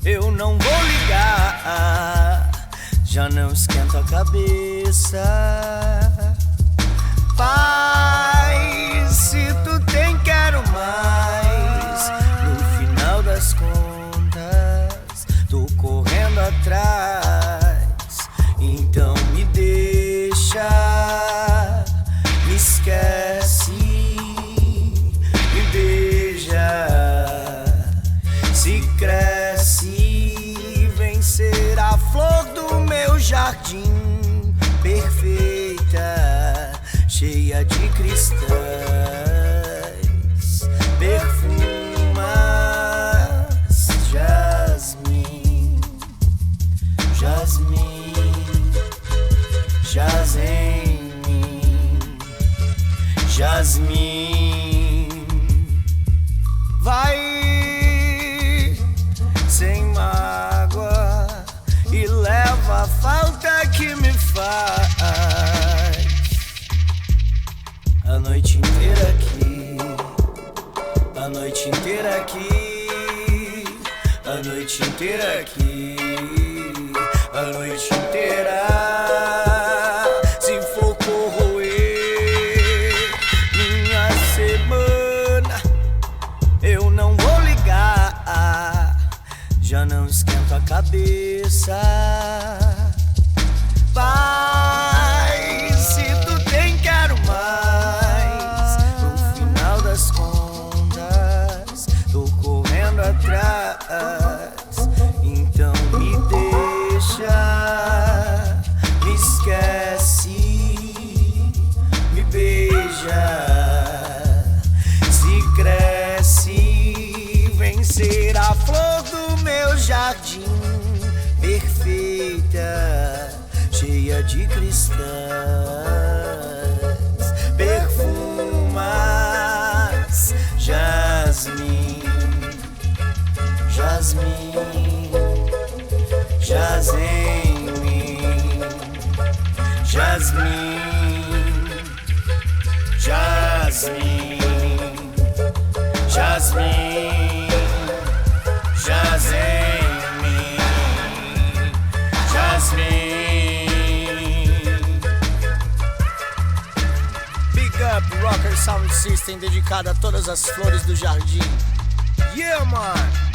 eu não vou ligar, já não esquenta a cabeça. Paz, se tu tem, quero mais. No final das contas, tô correndo atrás. Então me deixa, me esquece, me beija. Se cresce, vem ser a flor do meu jardim, perfeita, cheia de cristais, perfumas, jasmim, jasmim, jasmim, jasmim. Vai sem mágoa e leva a falta que me faz. A noite inteira aqui, a noite inteira aqui, a noite inteira aqui, a noite inteira. Se for corroer minha semana, eu não vou ligar, já não esquento a cabeça. Paz, se tu tem, quero mais. No final das contas, tô correndo atrás. Então me deixa, me esquece, me beija. Se cresce, vem ser a flor do meu jardim, perfeita, cheia de cristais, perfumas, jasmim, jasmim, jasmim, jasmim, jasmim, jasmim, jasmim, jasmim. Big Up Rocker Sound System, dedicado a todas as flores do jardim. Yeah, man!